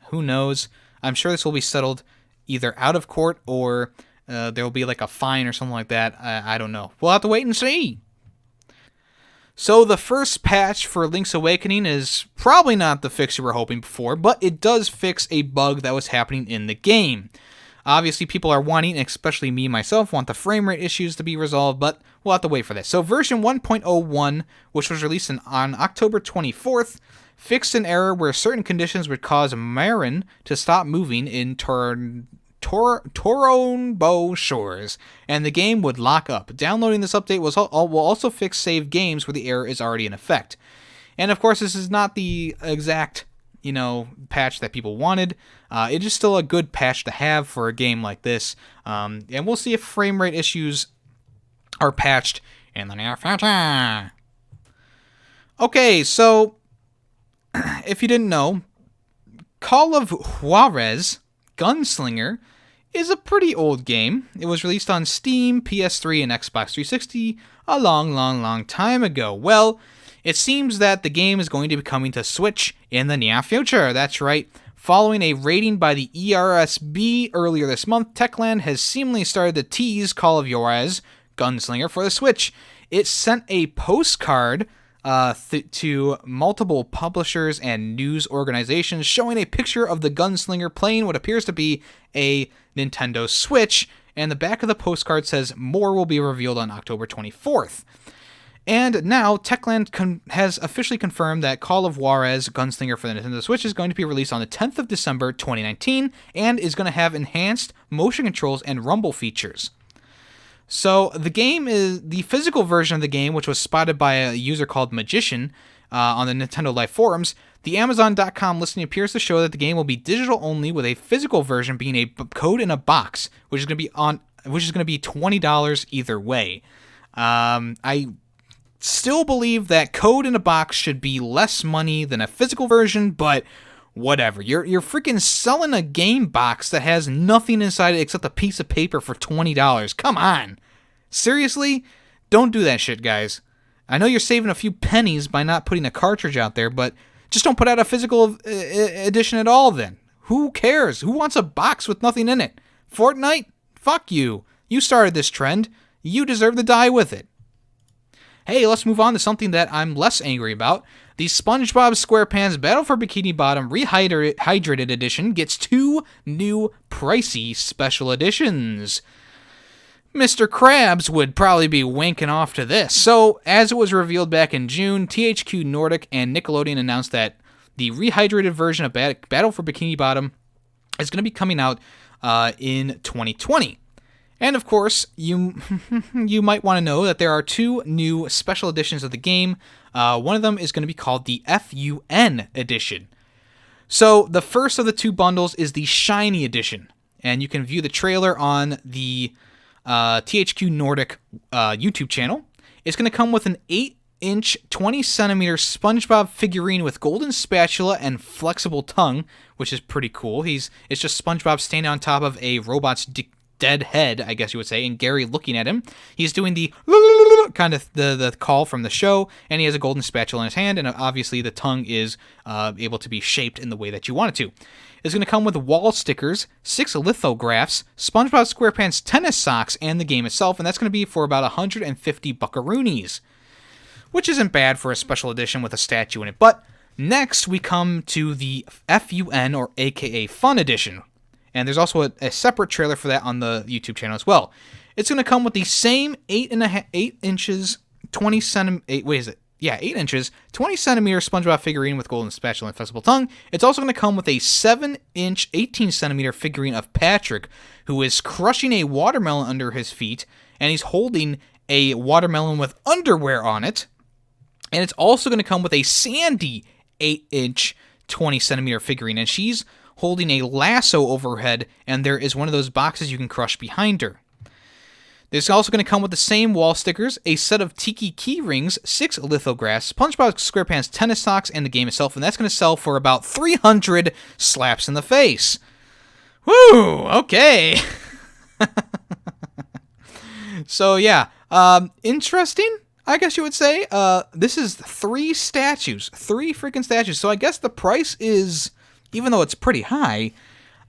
Who knows? I'm sure this will be settled either out of court or there will be like a fine or something like that. I don't know. We'll have to wait and see. So the first patch for Link's Awakening is probably not the fix you were hoping for, but it does fix a bug that was happening in the game. Obviously, people are wanting, especially me myself, want the frame rate issues to be resolved, but we'll have to wait for this. So version 1.01, which was released on October 24th, fixed an error where certain conditions would cause Marin to stop moving in Toronbo Shores, and the game would lock up. Downloading this update will also fix saved games where the error is already in effect. And of course, this is not the exact patch that people wanted. It is still a good patch to have for a game like this. And we'll see if frame rate issues are patched in the near future. Okay, so if you didn't know, Call of Juarez Gunslinger is a pretty old game. It was released on Steam, PS3, and Xbox 360 a long time ago. Well, it seems that the game is going to be coming to Switch in the near future. That's right. Following a rating by the ERSB earlier this month, Techland has seemingly started to tease Call of Juarez Gunslinger for the Switch. It sent a postcard to multiple publishers and news organizations showing a picture of the Gunslinger playing what appears to be a Nintendo Switch, and the back of the postcard says more will be revealed on October 24th. And now, Techland has officially confirmed that Call of Juarez Gunslinger for the Nintendo Switch is going to be released on the 10th of December 2019 and is going to have enhanced motion controls and rumble features. So the game is the physical version of the game, which was spotted by a user called Magician on the Nintendo Life forums. The Amazon.com listing appears to show that the game will be digital only, with a physical version being a code in a box, which is going to be $20 either way. I still believe that code in a box should be less money than a physical version, but whatever. You're freaking selling a game box that has nothing inside it except a piece of paper for $20. Come on. Seriously? Don't do that shit, guys. I know you're saving a few pennies by not putting a cartridge out there, but just don't put out a physical edition at all then. Who cares? Who wants a box with nothing in it? Fortnite? Fuck you. You started this trend. You deserve to die with it. Hey, let's move on to something that I'm less angry about. The SpongeBob SquarePants Battle for Bikini Bottom Rehydrated Edition gets 2 new pricey special editions. Mr. Krabs would probably be winking off to this. So, as it was revealed back in June, THQ Nordic and Nickelodeon announced that the rehydrated version of Battle for Bikini Bottom is going to be coming out in 2020. And of course, you might want to know that there are 2 new special editions of the game. One of them is going to be called the FUN edition. So the first of the 2 bundles is the Shiny edition, and you can view the trailer on the THQ Nordic YouTube channel. It's going to come with an 8-inch, 20-centimeter SpongeBob figurine with golden spatula and flexible tongue, which is pretty cool. It's just SpongeBob standing on top of a robot's dead head, I guess you would say, and Gary looking at him. He's doing the kind of the call from the show, and he has a golden spatula in his hand, and obviously the tongue is able to be shaped in the way that you want it to. It's going to come with wall stickers, 6 lithographs, SpongeBob SquarePants tennis socks, and the game itself, and that's going to be for about 150 buckaroonies, which isn't bad for a special edition with a statue in it. But next we come to the FUN, or aka Fun Edition, and there's also a separate trailer for that on the YouTube channel as well. It's going to come with the same 8 inches, 20 centimeter, 8 inches, 20 centimeter SpongeBob figurine with golden spatula and flexible tongue. It's also going to come with a 7-inch, 18 centimeter figurine of Patrick, who is crushing a watermelon under his feet, and he's holding a watermelon with underwear on it. And it's also going to come with a Sandy 8-inch, 20 centimeter figurine, and she's holding a lasso overhead, and there is one of those boxes you can crush behind her. It's also going to come with the same wall stickers, a set of Tiki key rings, 6 lithographs, SpongeBob SquarePants tennis socks, and the game itself, and that's going to sell for about 300 slaps in the face. Woo! Okay. So yeah, interesting, I guess you would say. This is 3 statues, 3 freaking statues. So I guess the price is, even though it's pretty high,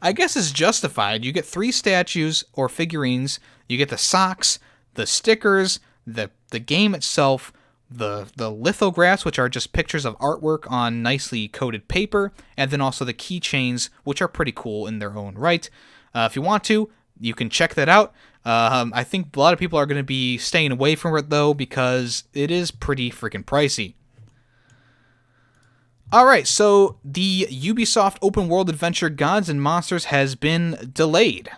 I guess it's justified. You get 3 statues or figurines. You get the socks, the stickers, the game itself, the lithographs, which are just pictures of artwork on nicely coated paper, and then also the keychains, which are pretty cool in their own right. If you want to, you can check that out. I think a lot of people are going to be staying away from it, though, because it is pretty freaking pricey. Alright, so the Ubisoft open world adventure Gods and Monsters has been delayed.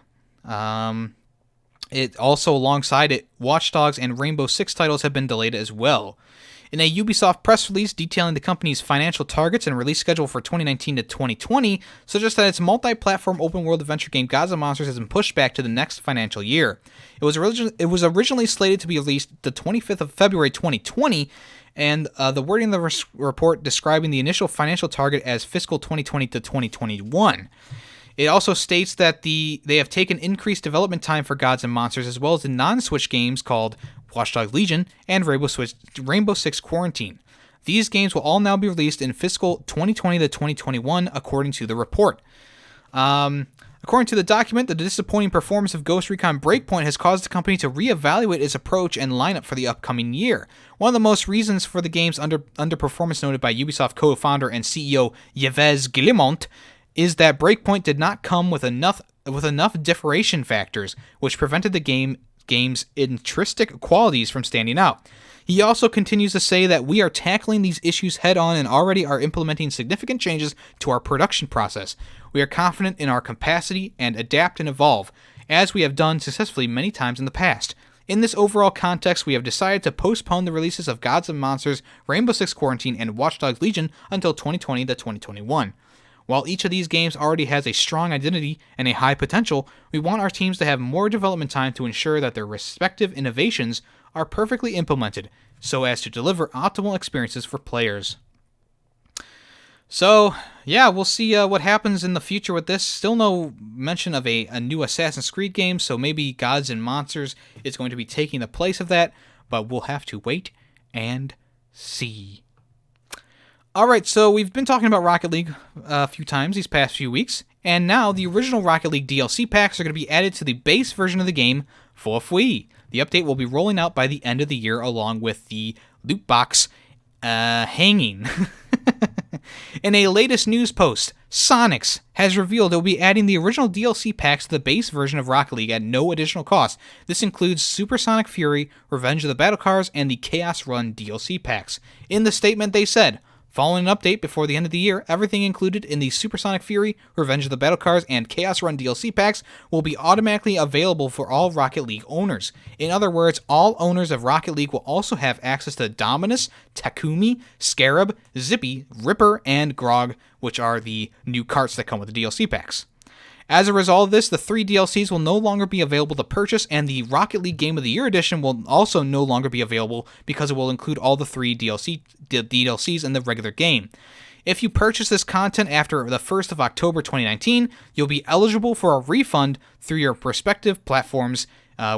It also, alongside it, Watch Dogs and Rainbow Six titles have been delayed as well. In a Ubisoft press release detailing the company's financial targets and release schedule for 2019 to 2020, suggests that its multi-platform open-world adventure game Gods and Monsters has been pushed back to the next financial year. It was originally slated to be released the 25th of February 2020, and the wording of the report describing the initial financial target as fiscal 2020 to 2021. It also states that they have taken increased development time for Gods and Monsters, as well as the non-Switch games called Watch Dogs Legion and Rainbow Six Quarantine. These games will all now be released in fiscal 2020 to 2021, according to the report. According to the document, the disappointing performance of Ghost Recon Breakpoint has caused the company to reevaluate its approach and lineup for the upcoming year. One of the most reasons for the game's underperformance noted by Ubisoft co-founder and CEO Yves Guillemot is that Breakpoint did not come with enough differentiation factors, which prevented the game's intrinsic qualities from standing out. He also continues to say that we are tackling these issues head-on and already are implementing significant changes to our production process. We are confident in our capacity and adapt and evolve, as we have done successfully many times in the past. In this overall context, we have decided to postpone the releases of Gods and Monsters, Rainbow Six Quarantine, and Watch Dogs Legion until 2020 to 2021. While each of these games already has a strong identity and a high potential, we want our teams to have more development time to ensure that their respective innovations are perfectly implemented, so as to deliver optimal experiences for players. So, yeah, we'll see what happens in the future with this. Still no mention of a new Assassin's Creed game, so maybe Gods and Monsters is going to be taking the place of that, but we'll have to wait and see. Alright, so we've been talking about Rocket League a few times these past few weeks, and now the original Rocket League DLC packs are going to be added to the base version of the game for free. The update will be rolling out by the end of the year along with the loot box hanging. In a latest news post, Sonics has revealed it will be adding the original DLC packs to the base version of Rocket League at no additional cost. This includes Supersonic Fury, Revenge of the Battle Cars, and the Chaos Run DLC packs. In the statement they said, following an update before the end of the year, everything included in the Supersonic Fury, Revenge of the Battle Cars, and Chaos Run DLC packs will be automatically available for all Rocket League owners. In other words, all owners of Rocket League will also have access to Dominus, Takumi, Scarab, Zippy, Ripper, and Grog, which are the new carts that come with the DLC packs. As a result of this, the 3 DLCs will no longer be available to purchase, and the Rocket League Game of the Year edition will also no longer be available because it will include all the 3 DLCs in the regular game. If you purchase this content after the 1st of October 2019, you'll be eligible for a refund through your respective platforms,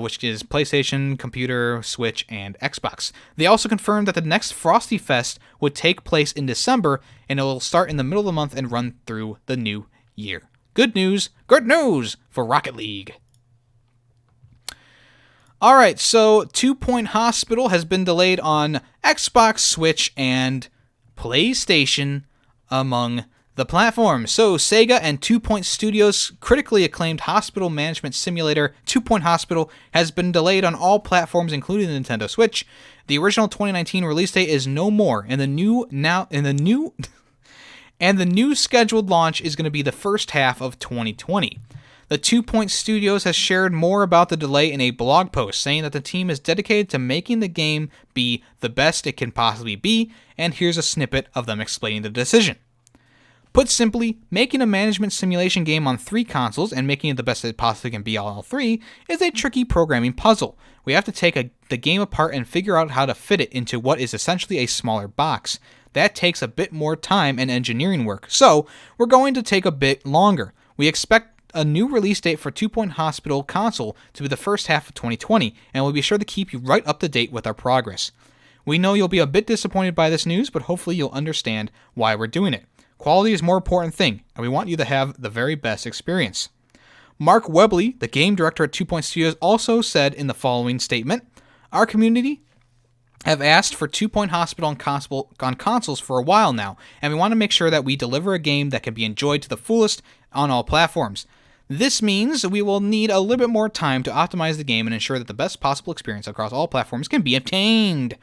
which is PlayStation, computer, Switch, and Xbox. They also confirmed that the next Frosty Fest would take place in December, and it will start in the middle of the month and run through the new year. Good news for Rocket League. Alright, so 2 Point Hospital has been delayed on Xbox, Switch, and PlayStation, among the platforms. So Sega and 2 Point Studios' critically acclaimed hospital management simulator 2 Point Hospital has been delayed on all platforms, including the Nintendo Switch. The original 2019 release date is no more, and the new scheduled launch is going to be the first half of 2020. The 2 Point Studios has shared more about the delay in a blog post, saying that the team is dedicated to making the game be the best it can possibly be, and here's a snippet of them explaining the decision. Put simply, making a management simulation game on 3 consoles and making it the best it possibly can be on all 3 is a tricky programming puzzle. We have to take the game apart and figure out how to fit it into what is essentially a smaller box. That takes a bit more time and engineering work, so we're going to take a bit longer. We expect a new release date for 2 Point Hospital console to be the first half of 2020, and we'll be sure to keep you right up to date with our progress. We know you'll be a bit disappointed by this news, but hopefully you'll understand why we're doing it. Quality is a more important thing, and we want you to have the very best experience. Mark Webley, the game director at 2 Point Studios, also said in the following statement, "Our community have asked for 2 Point Hospital on consoles for a while now, and we want to make sure that we deliver a game that can be enjoyed to the fullest on all platforms. This means we will need a little bit more time to optimize the game and ensure that the best possible experience across all platforms can be obtained."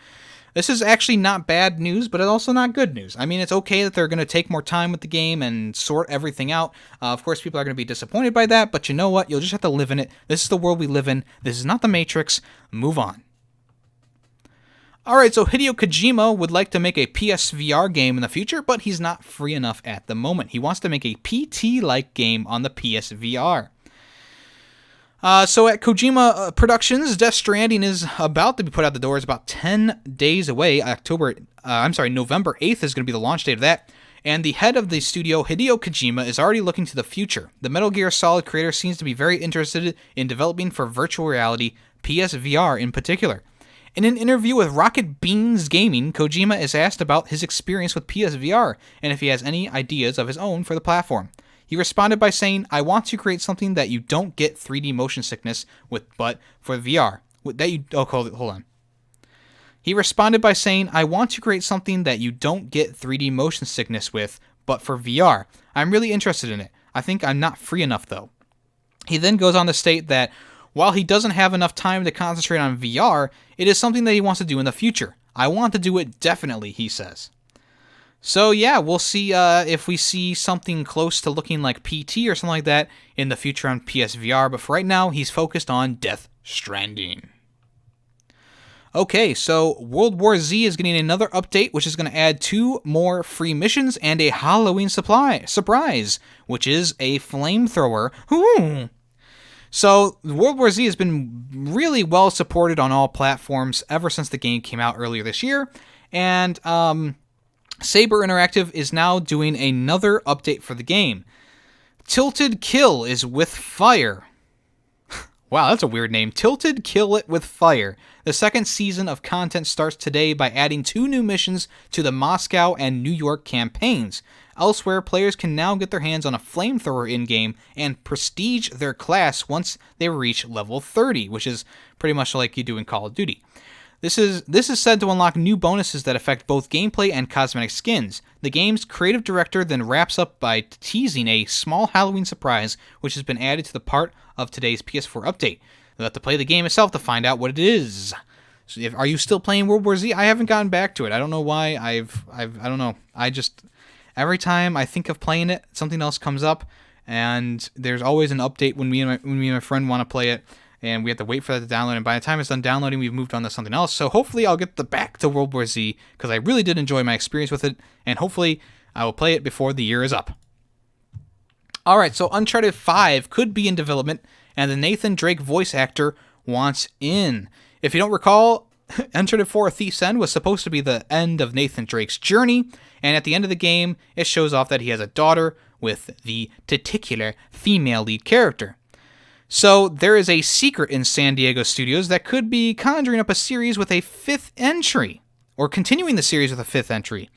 This is actually not bad news, but it's also not good news. I mean, it's okay that they're going to take more time with the game and sort everything out. Of course, people are going to be disappointed by that, but you know what? You'll just have to live in it. This is the world we live in. This is not the Matrix. Move on. Alright, so Hideo Kojima would like to make a PSVR game in the future, but he's not free enough at the moment. He wants to make a PT-like game on the PSVR. So at Kojima Productions, Death Stranding is about to be put out the doors about 10 days away. November 8th is going to be the launch date of that. And the head of the studio, Hideo Kojima, is already looking to the future. The Metal Gear Solid creator seems to be very interested in developing for virtual reality, PSVR in particular. In an interview with Rocket Beans Gaming, Kojima is asked about his experience with PSVR and if he has any ideas of his own for the platform. He responded by saying, "I want to create something that you don't get 3D motion sickness with, but for VR. Hold on. He responded by saying, "I want to create something that you don't get 3D motion sickness with, but for VR. I'm really interested in it. I think I'm not free enough, though." He then goes on to state that while he doesn't have enough time to concentrate on VR, it is something that he wants to do in the future. "I want to do it definitely," he says. So yeah, we'll see if we see something close to looking like PT or something like that in the future on PSVR, but for right now, he's focused on Death Stranding. Okay, so World War Z is getting another update, which is going to add 2 more free missions and a Halloween surprise, which is a flamethrower. Ooh. So World War Z has been really well supported on all platforms ever since the game came out earlier this year, and Saber Interactive is now doing another update for the game. Tilted Kill is with Fire. Wow, that's a weird name. Tilted Kill It with Fire. The second season of content starts today by adding 2 new missions to the Moscow and New York campaigns. Elsewhere, players can now get their hands on a flamethrower in-game and prestige their class once they reach level 30, which is pretty much like you do in Call of Duty. This is said to unlock new bonuses that affect both gameplay and cosmetic skins. The game's creative director then wraps up by teasing a small Halloween surprise, which has been added to the part of today's PS4 update. You'll have to play the game itself to find out what it is. So are you still playing World War Z? I haven't gotten back to it. I don't know why. I don't know. Every time I think of playing it, something else comes up, and there's always an update when me and my friend want to play it. And we have to wait for that to download, and by the time it's done downloading, we've moved on to something else. So hopefully I'll get back to World War Z, because I really did enjoy my experience with it, and hopefully I will play it before the year is up. All right, so Uncharted 5 could be in development, and the Nathan Drake voice actor wants in. If you don't recall, Uncharted 4 Thief's End was supposed to be the end of Nathan Drake's journey, and at the end of the game, it shows off that he has a daughter with the titular female lead character. So there is a secret in San Diego studios that could be conjuring up a series with a fifth entry, or continuing the series with a fifth entry.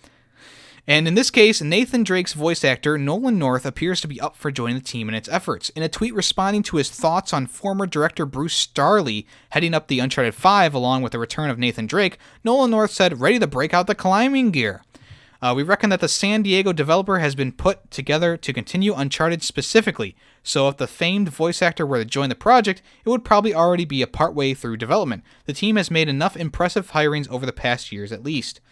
And in this case, Nathan Drake's voice actor, Nolan North, appears to be up for joining the team in its efforts. In a tweet responding to his thoughts on former director Bruce Starley heading up the Uncharted 5 along with the return of Nathan Drake, Nolan North said, "Ready to break out the climbing gear. We reckon that the San Diego developer has been put together to continue Uncharted specifically, so if the famed voice actor were to join the project, it would probably already be a partway through development. The team has made enough impressive hirings over the past years at least."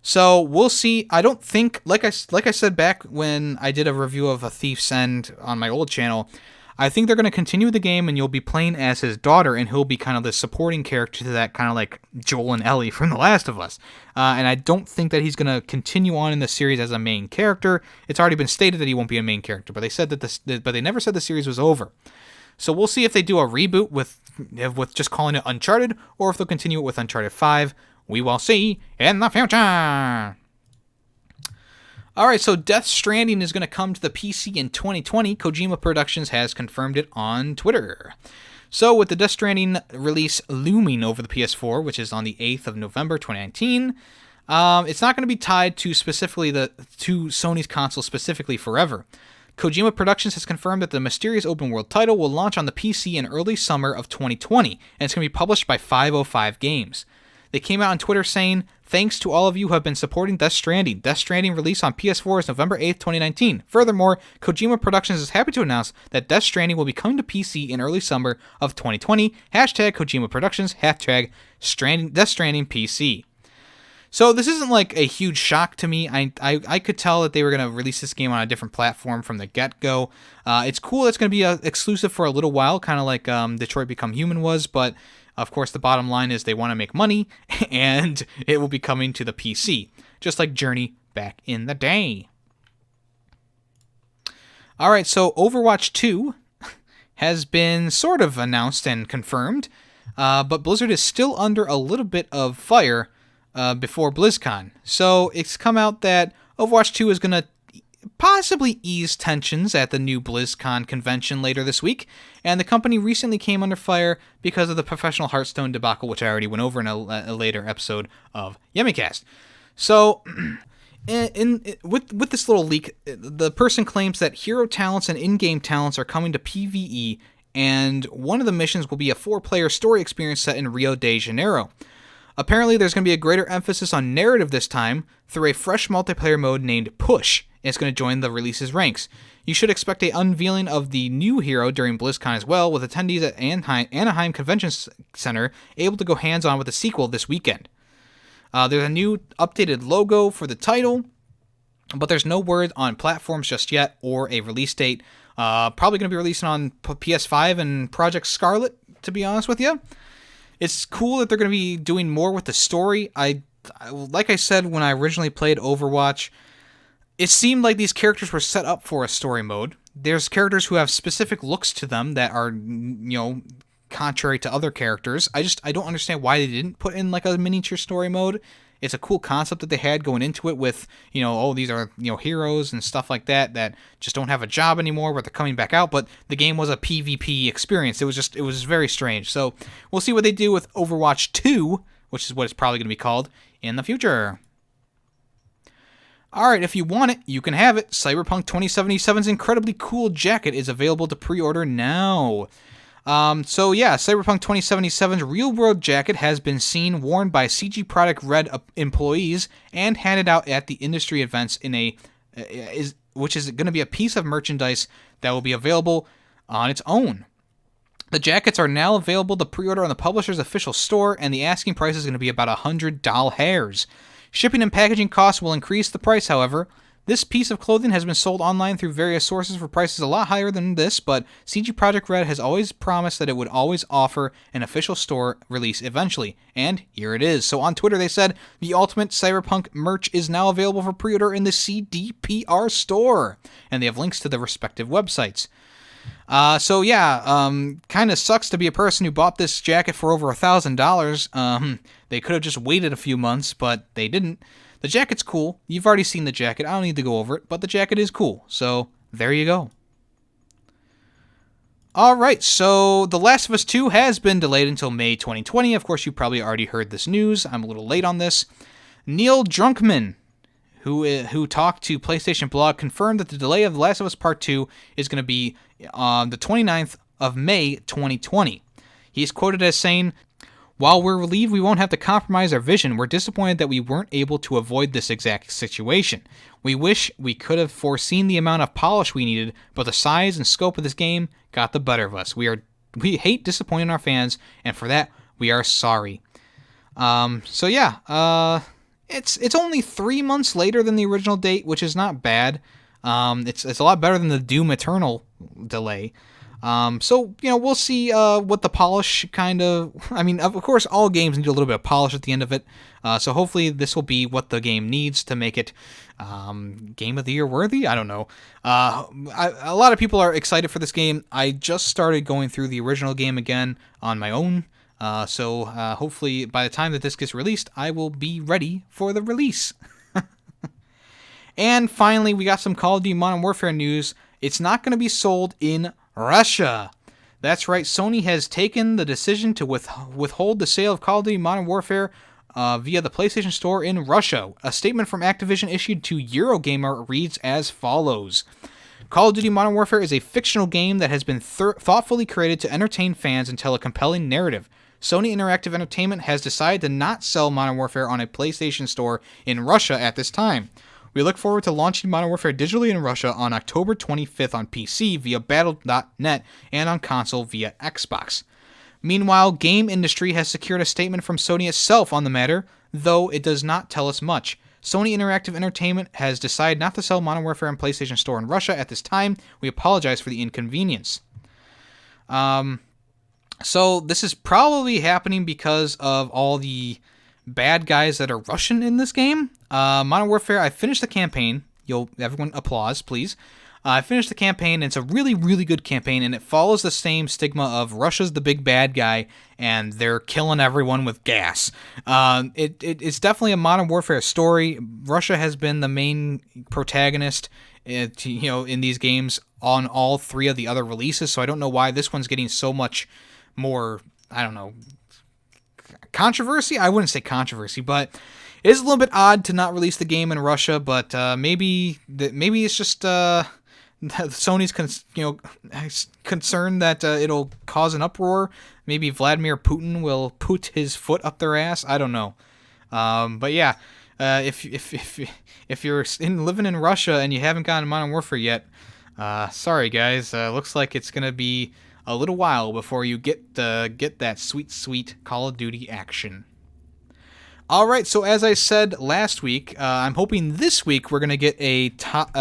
So we'll see. I don't think, like I said back when I did a review of A Thief's End on my old channel, I think they're going to continue the game and you'll be playing as his daughter and he'll be kind of the supporting character to that, kind of like Joel and Ellie from The Last of Us. And I don't think that he's going to continue on in the series as a main character. It's already been stated that he won't be a main character, but they never said the series was over. So we'll see if they do a reboot with just calling it Uncharted or if they'll continue it with Uncharted 5. We will see in the future. Alright, so Death Stranding is going to come to the PC in 2020. Kojima Productions has confirmed it on Twitter. So with the Death Stranding release looming over the PS4, which is on the 8th of November 2019, it's not going to be tied to Sony's console specifically forever. Kojima Productions has confirmed that the mysterious open world title will launch on the PC in early summer of 2020, and it's going to be published by 505 Games. They came out on Twitter saying, "Thanks to all of you who have been supporting Death Stranding. Death Stranding release on PS4 is November 8th, 2019. Furthermore, Kojima Productions is happy to announce that Death Stranding will be coming to PC in early summer of 2020. Hashtag Kojima Productions, hashtag Death Stranding PC." So this isn't like a huge shock to me. I could tell that they were going to release this game on a different platform from the get-go. It's cool it's going to be exclusive for a little while, kind of like Detroit Become Human was, but of course the bottom line is they want to make money, and it will be coming to the PC, just like Journey back in the day. Alright, so Overwatch 2 has been sort of announced and confirmed, but Blizzard is still under a little bit of fire before BlizzCon. So it's come out that Overwatch 2 is going to possibly ease tensions at the new BlizzCon convention later this week, and the company recently came under fire because of the Professional Hearthstone debacle, which I already went over in a later episode of YemmyCast. So, with this little leak, the person claims that hero talents and in-game talents are coming to PvE, and one of the missions will be a 4-player story experience set in Rio de Janeiro. Apparently, there's going to be a greater emphasis on narrative this time through a fresh multiplayer mode named Push. It's going to join the release's ranks. You should expect an unveiling of the new hero during BlizzCon as well, with attendees at Anaheim Convention Center able to go hands-on with the sequel this weekend. There's a new updated logo for the title, but there's no word on platforms just yet or a release date. Probably going to be releasing on PS5 and Project Scarlet, to be honest with you. It's cool that they're going to be doing more with the story. Like I said when I originally played Overwatch, it seemed like these characters were set up for a story mode. There's characters who have specific looks to them that are, contrary to other characters. I don't understand why they didn't put in like a miniature story mode. It's a cool concept that they had going into it with, these are, heroes and stuff like that just don't have a job anymore, but they're coming back out. But the game was a PvP experience. It was very strange. So we'll see what they do with Overwatch 2, which is what it's probably going to be called in the future. Alright, if you want it, you can have it. Cyberpunk 2077's incredibly cool jacket is available to pre-order now. Cyberpunk 2077's real-world jacket has been seen worn by CG Product Red employees and handed out at the industry events which is going to be a piece of merchandise that will be available on its own. The jackets are now available to pre-order on the publisher's official store, and the asking price is going to be about $100. Shipping and packaging costs will increase the price, however. This piece of clothing has been sold online through various sources for prices a lot higher than this, but CG Projekt Red has always promised that it would always offer an official store release eventually, and here it is. So on Twitter they said, the Ultimate Cyberpunk merch is now available for pre-order in the CDPR store, and they have links to the respective websites. Kind of sucks to be a person who bought this jacket for over $1,000. They could have just waited a few months, but they didn't. The jacket's cool. You've already seen the jacket. I don't need to go over it, but the jacket is cool. So, there you go. Alright, so The Last of Us 2 has been delayed until May 2020. Of course, you probably already heard this news. I'm a little late on this. Neil Druckmann, who talked to PlayStation Blog, confirmed that the delay of The Last of Us Part 2 is going to be on the 29th of May 2020. He's quoted as saying, "While we're relieved we won't have to compromise our vision, we're disappointed that we weren't able to avoid this exact situation. We wish we could have foreseen the amount of polish we needed, but the size and scope of this game got the better of us. We hate disappointing our fans, and for that, we are sorry." It's only 3 months later than the original date, which is not bad. It's a lot better than the Doom Eternal delay. We'll see what the polish of course, all games need a little bit of polish at the end of it. So hopefully this will be what the game needs to make it Game of the Year worthy? I don't know. A lot of people are excited for this game. I just started going through the original game again on my own. Hopefully by the time that this gets released, I will be ready for the release. And finally, we got some Call of Duty Modern Warfare news. It's not going to be sold in Russia. That's right, Sony has taken the decision to withhold the sale of Call of Duty Modern Warfare via the PlayStation Store in Russia. A statement from Activision issued to Eurogamer reads as follows. Call of Duty Modern Warfare is a fictional game that has been thoughtfully created to entertain fans and tell a compelling narrative. Sony Interactive Entertainment has decided to not sell Modern Warfare on a PlayStation Store in Russia at this time. We look forward to launching Modern Warfare digitally in Russia on October 25th on PC via Battle.net and on console via Xbox. Meanwhile, Game Industry has secured a statement from Sony itself on the matter, though it does not tell us much. Sony Interactive Entertainment has decided not to sell Modern Warfare on PlayStation Store in Russia at this time. We apologize for the inconvenience. So this is probably happening because of all the bad guys that are Russian in this game. Modern Warfare, I finished the campaign. Everyone applause, please. I finished the campaign, and it's a really, really good campaign, and it follows the same stigma of Russia's the big bad guy, and they're killing everyone with gas. It's definitely a Modern Warfare story. Russia has been the main protagonist, in these games on all three of the other releases, so I don't know why this one's getting so much more, controversy? I wouldn't say controversy, but it is a little bit odd to not release the game in Russia, but maybe it's just Sony's concerned that it'll cause an uproar. Maybe Vladimir Putin will put his foot up their ass. I don't know. If you're living in Russia and you haven't gotten Modern Warfare yet, sorry guys. Looks like it's gonna be a little while before you get that sweet Call of Duty action. Alright, so as I said last week, I'm hoping this week we're going to get a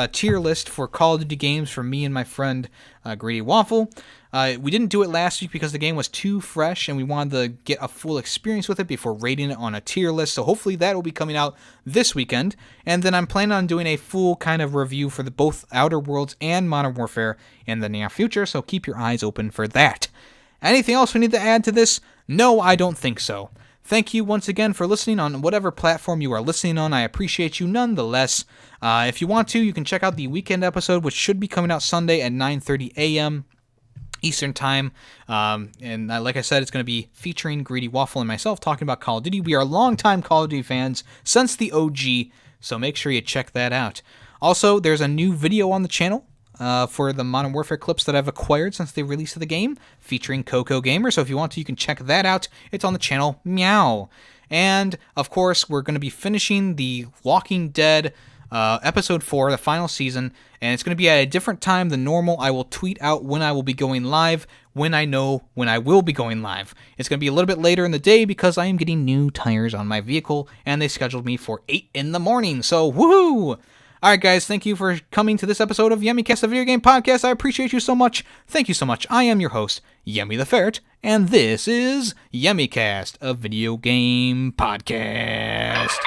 tier list for Call of Duty games from me and my friend Greedy Waffle. We didn't do it last week because the game was too fresh and we wanted to get a full experience with it before rating it on a tier list, so hopefully that will be coming out this weekend. And then I'm planning on doing a full kind of review for both Outer Worlds and Modern Warfare in the near future, so keep your eyes open for that. Anything else we need to add to this? No, I don't think so. Thank you once again for listening on whatever platform you are listening on. I appreciate you nonetheless. If you want to, you can check out the weekend episode, which should be coming out Sunday at 9:30 a.m. Eastern Time. Like I said, it's going to be featuring Greedy Waffle and myself talking about Call of Duty. We are longtime Call of Duty fans since the OG, so make sure you check that out. Also, there's a new video on the channel for the Modern Warfare clips that I've acquired since the release of the game, featuring Coco Gamer, so if you want to, you can check that out. It's on the channel, meow. And, of course, we're going to be finishing the Walking Dead Episode 4, the final season, and it's going to be at a different time than normal. I will tweet out when I will be going live, when I know when I will be going live. It's going to be a little bit later in the day because I am getting new tires on my vehicle, and they scheduled me for 8 in the morning, so woohoo! Alright guys, thank you for coming to this episode of YemmyCast, the video game podcast. I appreciate you so much. Thank you so much. I am your host, Yemmy the Ferret, and this is YemmyCast, a video game podcast.